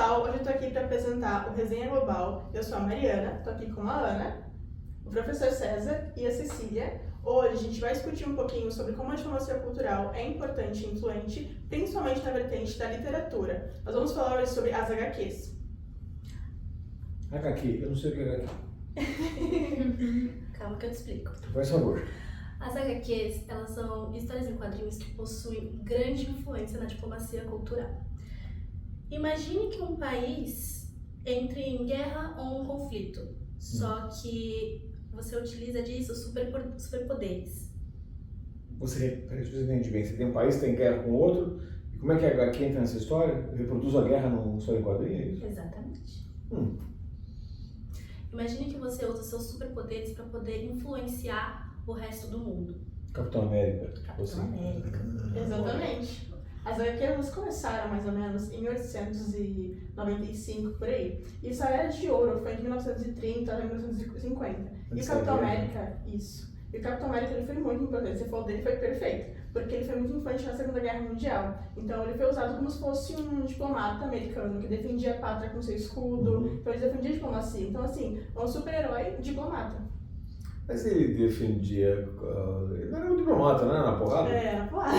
pessoal, hoje eu tô aqui para apresentar o Resenha Global. Eu sou a Mariana, tô aqui com a Ana, o professor César e a Cecília. Hoje a gente vai discutir um pouquinho sobre como a diplomacia cultural é importante e influente, principalmente na vertente da literatura. Nós vamos falar hoje sobre as HQs. HQ, eu não sei o que é HQ. Calma que eu te explico. Faz favor. As HQs, elas são histórias em quadrinhos que possuem grande influência na diplomacia cultural. Imagine que um país entre em guerra ou um conflito, só que você utiliza disso superpoderes. Você entende bem, você tem um país que tem guerra com outro, e como é que a HQ entra nessa história? Reproduz a guerra numa história em quadrinho, é isso? Exatamente. Imagine que você usa seus superpoderes para poder influenciar o resto do mundo. Capitão América. Capitão América. Exatamente. As HQs começaram mais ou menos em 1895, por aí. Isso a Era de Ouro foi de 1930 a 1950. E o Capitão América, isso. E o Capitão América ele foi muito importante. Você falou dele, foi perfeito. Porque ele foi muito influente na Segunda Guerra Mundial. Então ele foi usado como se fosse um diplomata americano que defendia a pátria com seu escudo. Então ele defendia a diplomacia. Então assim, é um super-herói diplomata. Mas ele defendia... ele não era um diplomata, né? Na porrada? É, na porrada.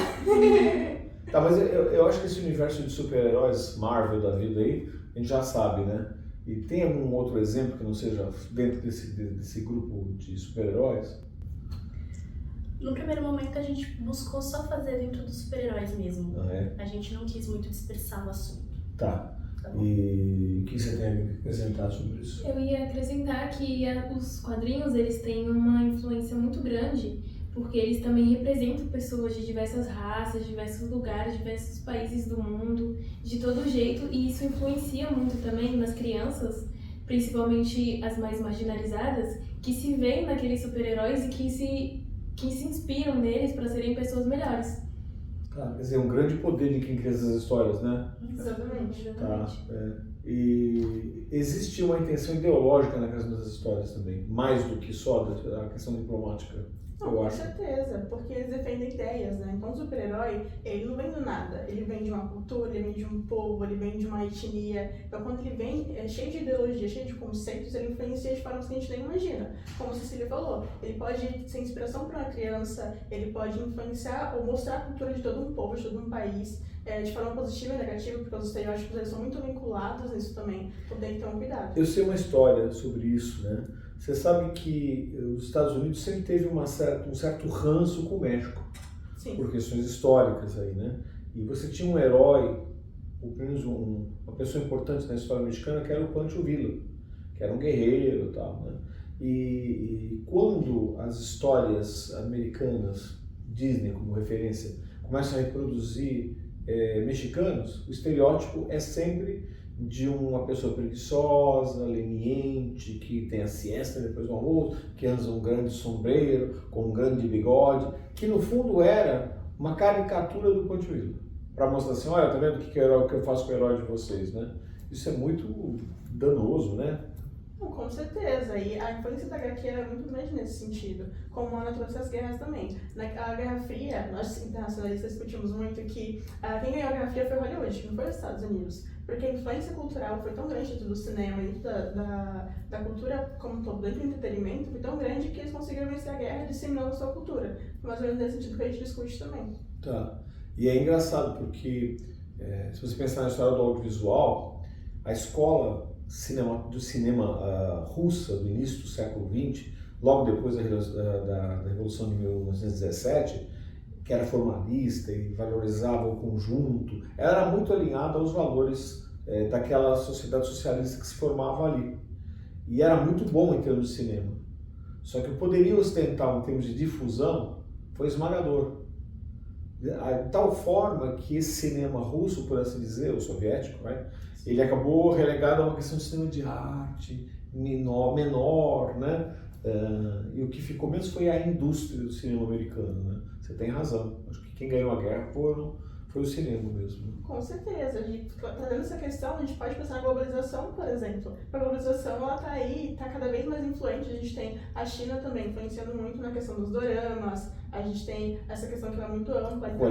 Tá, mas eu acho que esse universo de super-heróis Marvel da vida aí, a gente já sabe, né? E tem algum outro exemplo que não seja dentro desse grupo de super-heróis? No primeiro momento a gente buscou só fazer dentro dos super-heróis mesmo. Ah, é? A gente não quis muito dispersar o assunto. Tá. bom? E o que você tem a acrescentar sobre isso? Eu ia acrescentar que os quadrinhos eles têm uma influência muito grande, porque eles também representam pessoas de diversas raças, diversos lugares, diversos países do mundo, de todo jeito, e isso influencia muito também nas crianças, principalmente as mais marginalizadas, que se veem naqueles super-heróis e que se inspiram neles para serem pessoas melhores. Tá, quer dizer, um grande poder de quem cria essas histórias, né? Exatamente. Tá, E existe uma intenção ideológica na criação dessas histórias também, mais do que só a questão diplomática. Não, com certeza, porque eles defendem ideias, né? Então o super-herói, ele não vem do nada, ele vem de uma cultura, ele vem de um povo, ele vem de uma etnia. Então quando ele vem cheio de ideologia, cheio de conceitos, ele influencia de formas que a gente nem imagina. Como a Cecília falou, ele pode ser inspiração para uma criança, ele pode influenciar ou mostrar a cultura de todo um povo, de todo um país, de forma positiva e negativa, porque os estereótipos eles são muito vinculados nisso também, então tem que ter um cuidado. Eu sei uma história sobre isso, né? Você sabe que os Estados Unidos sempre teve um certo ranço com o México, Sim. por questões históricas aí, né? E você tinha um herói, ou pelo menos uma pessoa importante na história mexicana, que era o Pancho Villa, que era um guerreiro e tal, né? E quando as histórias americanas, Disney como referência, começam a reproduzir mexicanos, o estereótipo é sempre de uma pessoa preguiçosa, leniente, que tem a siesta depois do almoço, que usa um grande sombreiro, com um grande bigode, que no fundo era uma caricatura do Pancho Villa, para mostrar assim, olha, tá vendo o que eu faço com o herói de vocês, né? Isso é muito danoso, né? Não, com certeza, e a influência da HQ era muito grande nesse sentido, como a Ana trouxe as guerras também. Na Guerra Fria, nós internacionalistas discutimos muito que quem ganhou a Guerra Fria foi Hollywood, não foi os Estados Unidos, porque a influência cultural foi tão grande dentro do cinema, dentro da cultura como um todo, dentro do entretenimento, foi tão grande que eles conseguiram vencer a guerra disseminando a sua cultura. Mais ou menos nesse sentido que a gente discute também. Tá, e é engraçado porque se você pensar na história do audiovisual, a escola do cinema russa do início do século XX, logo depois da Revolução de 1917, que era formalista e valorizava o conjunto, era muito alinhada aos valores daquela sociedade socialista que se formava ali. E era muito bom em termos de cinema. Só que o poderio ocidental em termos de difusão foi esmagador. De tal forma que esse cinema russo, por assim dizer, o soviético, né, ele acabou relegado a uma questão de cinema de arte menor, né? E o que ficou menos foi a indústria do cinema americano, né? Você tem razão. Acho que quem ganhou a guerra foi o cinema mesmo. Com certeza. Trazendo essa questão, a gente pode pensar na globalização, por exemplo. A globalização, ela tá aí, tá cada vez mais influente. A gente tem a China também influenciando muito na questão dos doramas. A gente tem essa questão que ela é muito ampla. Então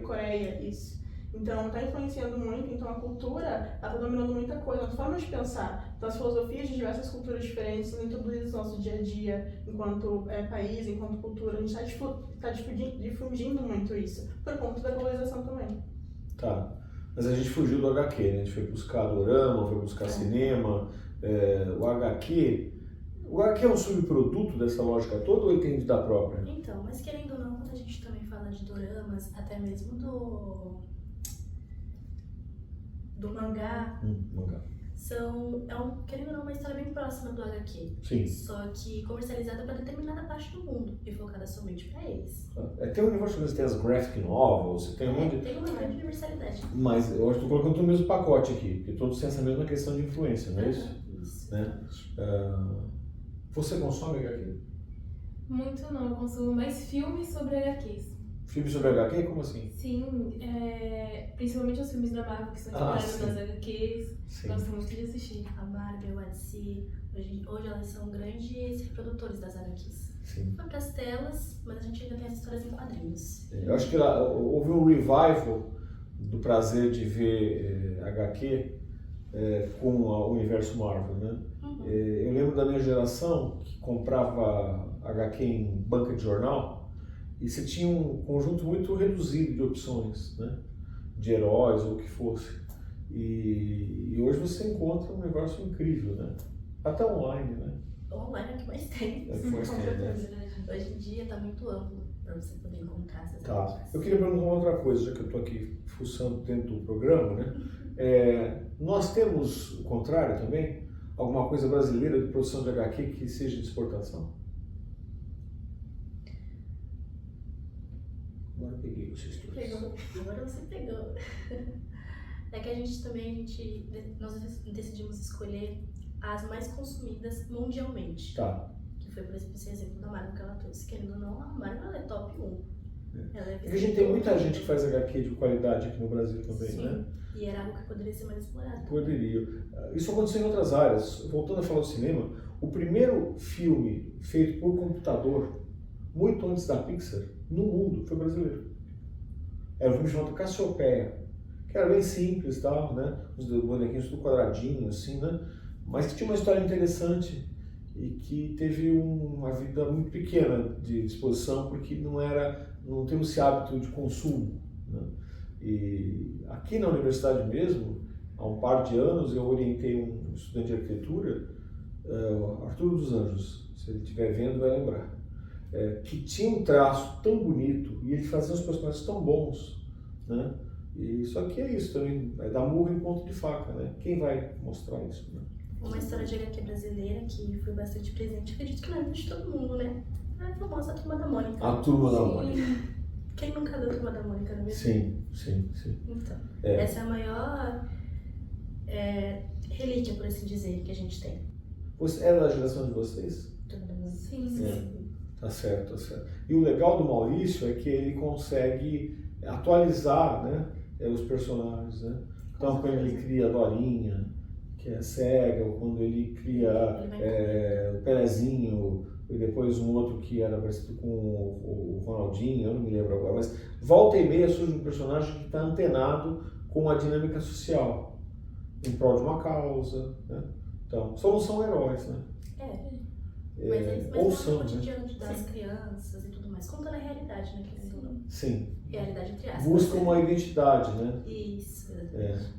Coreia, isso. Então está influenciando muito, então a cultura está dominando muita coisa, a forma de pensar. Então as filosofias de diversas culturas diferentes são introduzidas no nosso dia a dia, enquanto país, enquanto cultura. A gente está difundindo muito isso, por conta da globalização também. Tá. Mas a gente fugiu do HQ, né? A gente foi buscar dorama, foi buscar cinema. O HQ é um subproduto dessa lógica toda ou ele tem vida própria? Então, mas querendo ou não, quando a gente também fala de doramas, até mesmo do mangá, Mangá. querendo ou não, uma história bem próxima do HQ. Sim. Só que comercializada para determinada parte do mundo e focada somente para eles. Tem um universo que tem as graphic novels, tem um monte de... Tem uma grande universalidade. Mas eu acho que estou colocando tudo no mesmo pacote aqui, porque todos têm essa mesma questão de influência, não é isso? Isso. Né? Você consome HQ? Muito não, eu consumo mais filmes sobre HQs. Filme sobre HQ? Como assim? Sim, principalmente os filmes da Marvel que são inspirados sim. nas HQs. Sim. Gosto muito de assistir. A Marvel, a DC, hoje elas são grandes reprodutores das HQs. Sim. Foi para as telas, mas a gente ainda tem as histórias em quadrinhos. Eu acho que houve um revival do prazer de ver HQ com o universo Marvel, né? Uhum. Eu lembro da minha geração que comprava HQ em banca de jornal e você tinha um conjunto muito reduzido de opções, né? De heróis ou o que fosse. E hoje você encontra um universo incrível, né? Até online, né? Online é o que mais tem. É o que mais Com tem, né? certeza. Hoje em dia está muito amplo para você poder encontrar essas Tá. HQs. Eu queria perguntar uma outra coisa, já que eu estou aqui fuçando dentro do programa, né? Nós temos o contrário também? Alguma coisa brasileira de produção de HQ que seja de exportação? Agora eu peguei vocês todos. Pegou. Agora você pegou. É que a gente também, nós decidimos escolher as mais consumidas mundialmente. Tá. Que foi, por exemplo, esse exemplo da Marvel que ela trouxe. Querendo ou não, a Marvel ela é top 1. Ela Porque a gente tem muita gente que faz HQ de qualidade aqui no Brasil também, Sim. né? E era algo que poderia ser mais explorado. Poderia. Isso aconteceu em outras áreas. Voltando a falar do cinema, o primeiro filme feito por computador, muito antes da Pixar, no mundo, foi brasileiro. Era um filme chamado Cassiopeia, que era bem simples, tal, né? Os bonequinhos tudo quadradinho, assim, né? Mas que tinha uma história interessante e que teve uma vida muito pequena de exposição, porque não temos esse hábito de consumo, né? E aqui na universidade mesmo, há um par de anos, eu orientei um estudante de arquitetura, Arthur dos Anjos, se ele estiver vendo vai lembrar, que tinha um traço tão bonito e ele fazia os personagens tão bons, né? E só que é isso também, é dar murro em ponto de faca, né? Quem vai mostrar isso, né? Uma história de HQ brasileira que foi bastante presente, acredito que na vida de todo mundo, né? É a famosa Turma da Mônica. A Turma da Sim. Mônica. Quem nunca deu Turma da Mônica, não é mesmo? Sim. Então, essa é a maior relíquia, por assim dizer, que a gente tem. Você é da geração de vocês? Turma da Mônica. Sim. Tá certo. E o legal do Maurício é que ele consegue atualizar, né, os personagens, né? Então, quando ele cria a Dorinha, que é cega, ou quando ele cria o Pelezinho, e depois um outro que era parecido com o Ronaldinho, eu não me lembro agora, mas volta e meia surge um personagem que está antenado com a dinâmica social, em prol de uma causa, né? Então, só não são heróis, né? Mas ou é são, o né? cotidiano das crianças e tudo mais, contando a realidade, né? Querendo ou não. Sim. Realidade entre aspas. Buscam uma identidade, né? Isso, exatamente.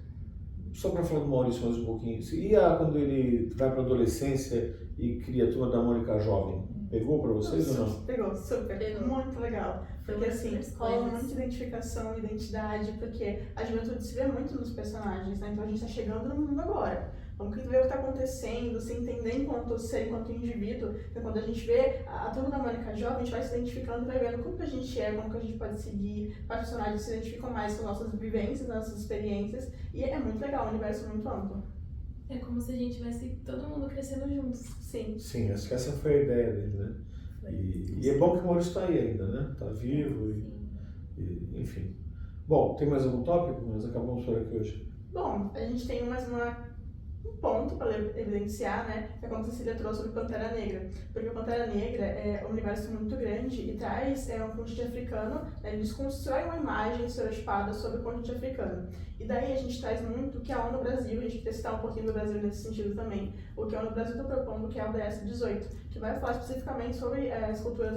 Só para falar do Maurício mais um pouquinho, e quando ele vai para a adolescência e cria a Turma da Mônica jovem, pegou para vocês ou não? Pegou, super. Pegou. Muito legal. Foi Porque uma das assim, primeiras rola coisas. muita identificação, identidade, porque a juventude se vê muito nos personagens, né? Então a gente está chegando no mundo agora. Vamos ver o que está acontecendo, se entender enquanto ser, enquanto indivíduo. Então, quando a gente vê a Turma da Mônica jovem, a gente vai se identificando, vai vendo como que a gente é, como que a gente pode seguir, quais personagens se identificam mais com nossas vivências, nossas experiências. E é muito legal, um universo muito amplo. É como se a gente tivesse todo mundo crescendo juntos. Sim. Sim, acho que essa foi a ideia dele, né? E é bom que o Maurício está aí ainda, né? Está vivo e enfim. Bom, tem mais algum tópico? Nós acabamos por aqui hoje. Bom, a gente tem mais ponto para evidenciar, né, é como a Cecília trouxe sobre Pantera Negra, porque o Pantera Negra é um universo muito grande e traz um continente africano, né, eles constroem uma imagem estereotipada sobre o continente africano. E daí a gente traz muito o que a ONU Brasil, a gente quer citar um pouquinho do Brasil nesse sentido também, o que a ONU Brasil está propondo, que é o ODS 18, que vai falar especificamente sobre as culturas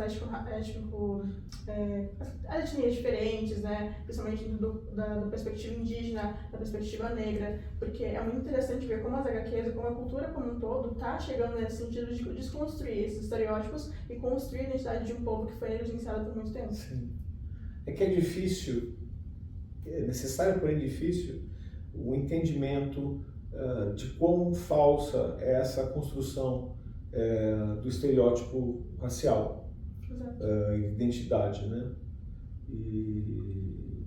as etnias diferentes, né, principalmente da perspectiva indígena, da perspectiva negra, porque é muito interessante ver como as HQs, como a cultura como um todo está chegando nesse sentido de desconstruir esses estereótipos e construir a identidade de um povo que foi negligenciado por muito tempo. Sim. É que é difícil, é necessário, porém difícil, o entendimento de quão falsa é essa construção do estereótipo racial, identidade, né?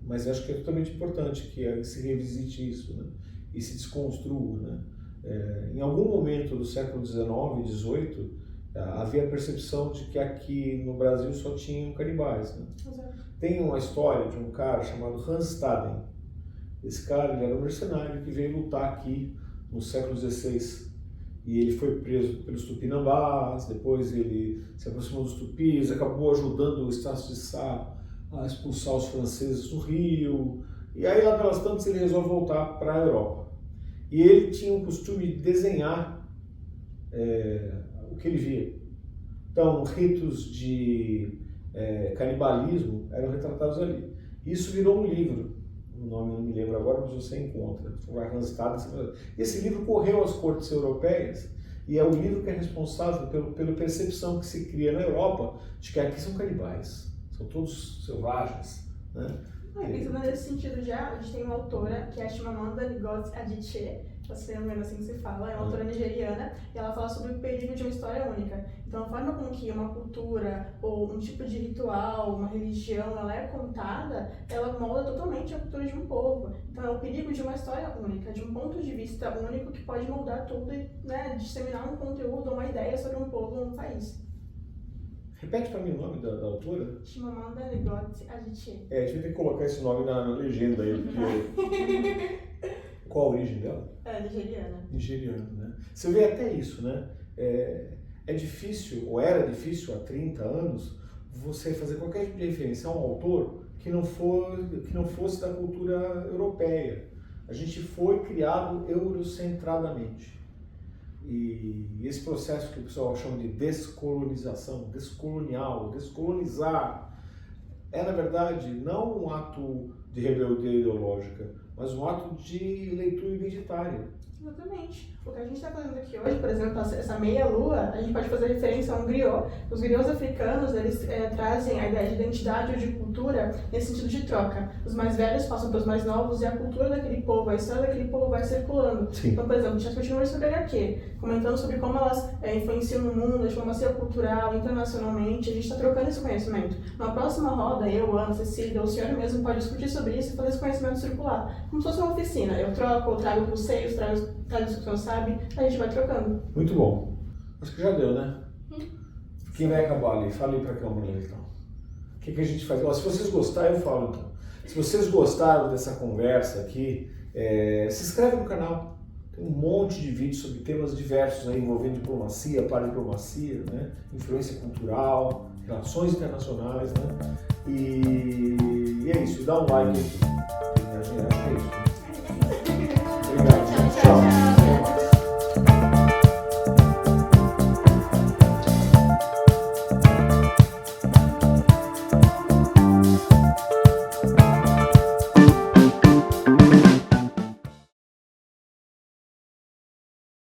Mas acho que é totalmente importante que se revisite isso, né? E se desconstrua, né? Em algum momento do século XIX e XVIII, havia a percepção de que aqui no Brasil só tinham canibais, né? Tem uma história de um cara chamado Hans Staden. Esse cara, ele era um mercenário que veio lutar aqui no século XVI. E ele foi preso pelos Tupinambás, depois ele se aproximou dos Tupis, acabou ajudando o Estácio de Sá a expulsar os franceses do Rio. E aí, lá pelas tantas, ele resolve voltar para a Europa. E ele tinha o costume de desenhar o que ele via. Então, ritos de canibalismo eram retratados ali. Isso virou um livro. O nome eu não me lembro agora, mas você encontra. Esse livro correu às cortes europeias e é o livro que é responsável pela percepção que se cria na Europa de que aqui são canibais, são todos selvagens, né? Pensando nesse sentido já, a gente tem uma autora que é a Chimamanda Ngozi Adichie, se não me engano assim que se fala, é uma autora nigeriana, e ela fala sobre o perigo de uma história única. Então a forma como que uma cultura ou um tipo de ritual, uma religião, ela é contada, ela molda totalmente a cultura de um povo. Então é o perigo de uma história única, de um ponto de vista único que pode moldar tudo e, né, disseminar um conteúdo, uma ideia sobre um povo ou um país. Repete para mim o nome da autora. Chimamanda Ngozi Adichie. A gente tem que colocar esse nome na legenda aí, porque... Qual a origem dela? Nigeriana. Nigeriana, né? Você vê até isso, né? É difícil, ou era difícil há 30 anos, você fazer qualquer tipo de referência a um autor que não fosse da cultura europeia. A gente foi criado eurocentradamente. E esse processo que o pessoal chama de descolonização, descolonial, descolonizar, é na verdade não um ato de rebeldia ideológica, mas um ato de leitura identitária. Exatamente. O que a gente está fazendo aqui hoje, por exemplo, essa meia-lua, a gente pode fazer referência a um griot. Os griots africanos, eles trazem a ideia de identidade ou de cultura nesse sentido de troca. Os mais velhos passam para os mais novos e a cultura daquele povo, a história daquele povo vai circulando. Sim. Então, por exemplo, a gente está discutindo sobre HQ, comentando sobre como elas influenciam no mundo, a diplomacia cultural, internacionalmente, a gente está trocando esse conhecimento. Na próxima roda, eu, Ana, Cecília, o senhor mesmo pode discutir sobre isso e fazer esse conhecimento circular. Como se fosse uma oficina. Eu troco, eu trago conceitos, trago isso que o senhor sabe, a gente vai trocando. Muito bom. Acho que já deu, né? Quem vai acabar ali? Fala aí pra câmera então. O que a gente faz? Ó, se vocês gostarem, eu falo então. Se vocês gostaram dessa conversa aqui, se inscreve no canal. Tem um monte de vídeos sobre temas diversos aí, envolvendo diplomacia, paradiplomacia, né? Influência cultural, relações internacionais, né? E é isso. Dá um like aqui. É isso.